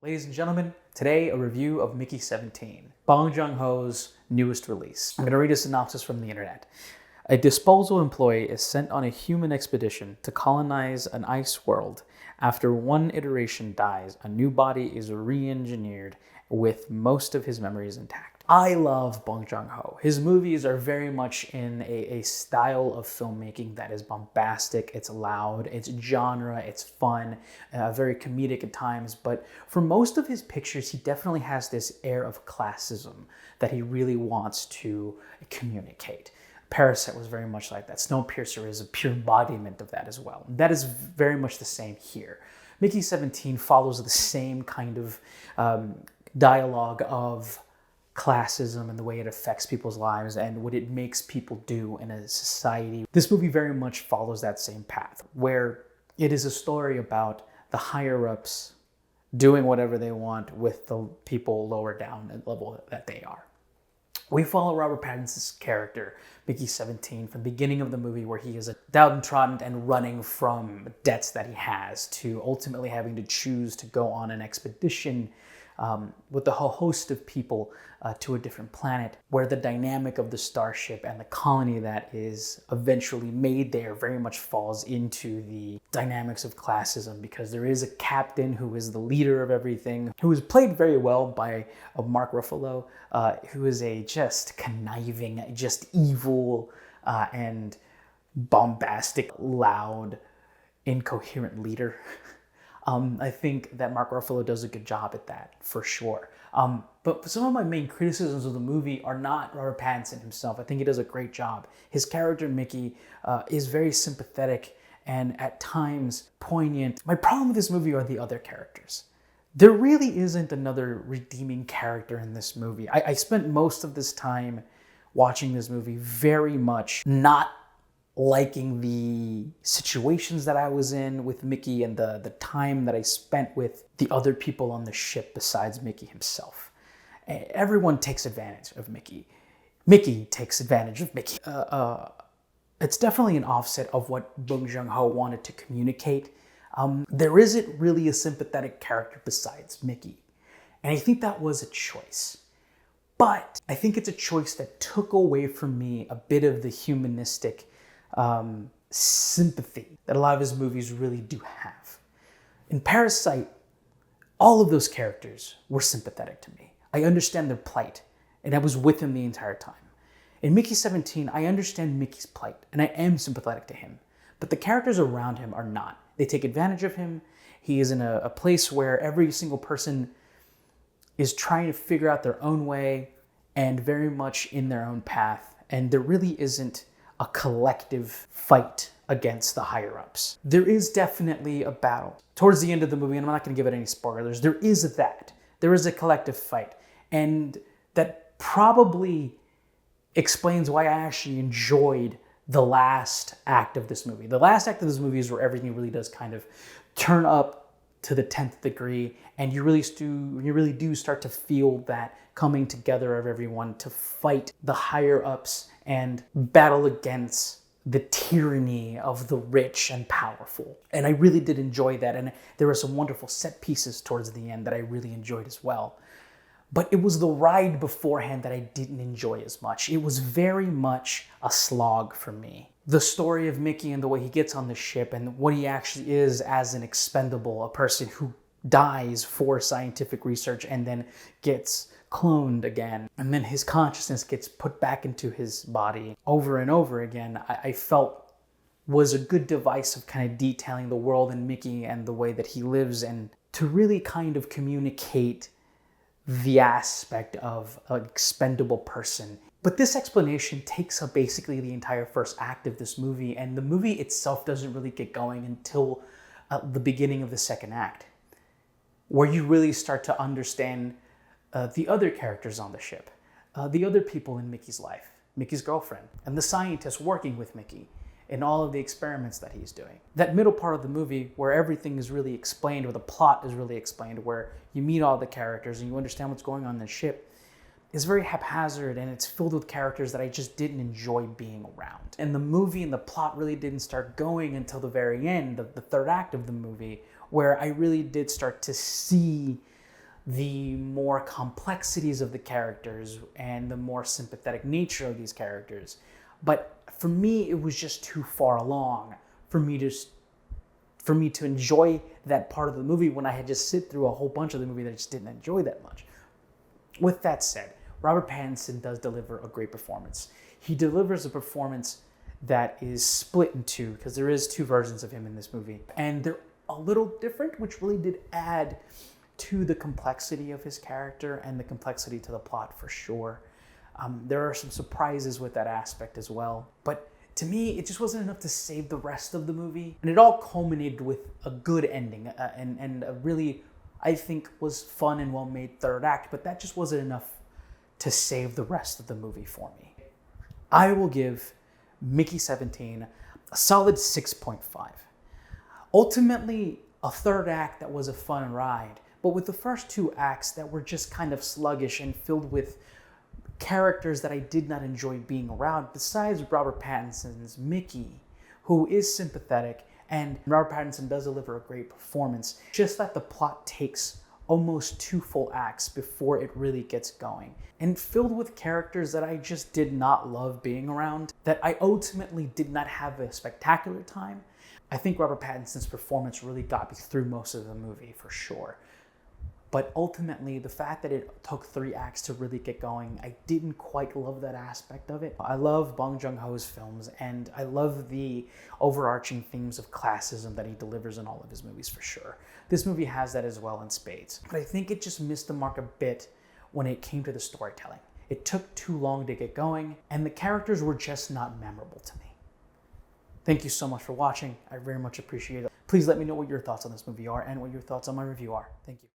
Ladies and gentlemen, today a review of Mickey 17, Bong Joon Ho's newest release. I'm going to read a synopsis from the internet. A disposal employee is sent on a human expedition to colonize an ice world. After one iteration dies, a new body is re-engineered with most of his memories intact. I love Bong Joon Ho. His movies are very much in a style of filmmaking that is bombastic, it's loud, it's genre, it's fun, very comedic at times, but for most of his pictures, he definitely has this air of classism that he really wants to communicate. Parasite was very much like that. Snowpiercer is a pure embodiment of that as well. That is very much the same here. Mickey 17 follows the same kind of dialogue of classism and the way it affects people's lives and what it makes people do in a society. This movie very much follows that same path, where it is a story about the higher-ups doing whatever they want with the people lower down at the level that they are. We follow Robert Pattinson's character, Mickey 17, from the beginning of the movie, where he is a downtrodden and running from debts that he has, to ultimately having to choose to go on an expedition with a whole host of people to a different planet, where the dynamic of the starship and the colony that is eventually made there very much falls into the dynamics of classism, because there is a captain who is the leader of everything, who is played very well by Mark Ruffalo, who is a just conniving, just evil and bombastic, loud, incoherent leader. I think that Mark Ruffalo does a good job at that, for sure. But some of my main criticisms of the movie are not Robert Pattinson himself. I think he does a great job. His character, Mickey, is very sympathetic and at times poignant. My problem with this movie are the other characters. There really isn't another redeeming character in this movie. I spent most of this time watching this movie very much not liking the situations that I was in with Mickey and the time that I spent with the other people on the ship besides Mickey himself. Everyone takes advantage of Mickey. Mickey takes advantage of Mickey. It's definitely an offset of what Bong Joon Ho wanted to communicate. There isn't really a sympathetic character besides Mickey. And I think that was a choice. But I think it's a choice that took away from me a bit of the humanistic sympathy that a lot of his movies really do have. In Parasite, all of those characters were sympathetic to me. I understand their plight, and I was with him the entire time. In Mickey 17, I understand Mickey's plight, and I am sympathetic to him. But the characters around him are not. They take advantage of him. He is in a place where every single person is trying to figure out their own way and very much in their own path. And there really isn't a collective fight against the higher-ups. There is definitely a battle. Towards the end of the movie, and I'm not going to give it any spoilers, there is that. There is a collective fight. And that probably explains why I actually enjoyed the last act of this movie. The last act of this movie is where everything really does kind of turn up to the 10th degree, and you really do start to feel that coming together of everyone to fight the higher-ups and battle against the tyranny of the rich and powerful. And I really did enjoy that, and there were some wonderful set pieces towards the end that I really enjoyed as well. But it was the ride beforehand that I didn't enjoy as much. It was very much a slog for me. The story of Mickey and the way he gets on the ship and what he actually is as an expendable, a person who dies for scientific research and then gets cloned again, and then his consciousness gets put back into his body over and over again, I felt was a good device of kind of detailing the world and Mickey and the way that he lives, and to really kind of communicate the aspect of an expendable person. But this explanation takes up basically the entire first act of this movie, and the movie itself doesn't really get going until the beginning of the second act, where you really start to understand the other characters on the ship, the other people in Mickey's life, Mickey's girlfriend, and the scientists working with Mickey in all of the experiments that he's doing. That middle part of the movie where everything is really explained, where the plot is really explained, where you meet all the characters and you understand what's going on in the ship, is very haphazard, and it's filled with characters that I just didn't enjoy being around. And the movie and the plot really didn't start going until the very end, the third act of the movie, where I really did start to see the more complexities of the characters and the more sympathetic nature of these characters. But for me, it was just too far along for me to enjoy that part of the movie when I had just sit through a whole bunch of the movie that I just didn't enjoy that much. With that said, Robert Pattinson does deliver a great performance. He delivers a performance that is split in two, because there is two versions of him in this movie. And they're a little different, which really did add to the complexity of his character and the complexity to the plot for sure. There are some surprises with that aspect as well. But to me, it just wasn't enough to save the rest of the movie. And it all culminated with a good ending and a really, I think, was fun and well-made third act. But that just wasn't enough to save the rest of the movie for me. I will give Mickey 17 a solid 6.5. Ultimately, a third act that was a fun ride, but with the first two acts that were just kind of sluggish and filled with characters that I did not enjoy being around, besides Robert Pattinson's Mickey, who is sympathetic, and Robert Pattinson does deliver a great performance, just that the plot takes almost 2 full acts before it really gets going, and filled with characters that I just did not love being around, that I ultimately did not have a spectacular time. I think Robert Pattinson's performance really got me through most of the movie for sure. But ultimately, the fact that it took 3 acts to really get going, I didn't quite love that aspect of it. I love Bong Joon Ho's films, and I love the overarching themes of classism that he delivers in all of his movies for sure. This movie has that as well in spades. But I think it just missed the mark a bit when it came to the storytelling. It took too long to get going, and the characters were just not memorable to me. Thank you so much for watching. I very much appreciate it. Please let me know what your thoughts on this movie are and what your thoughts on my review are. Thank you.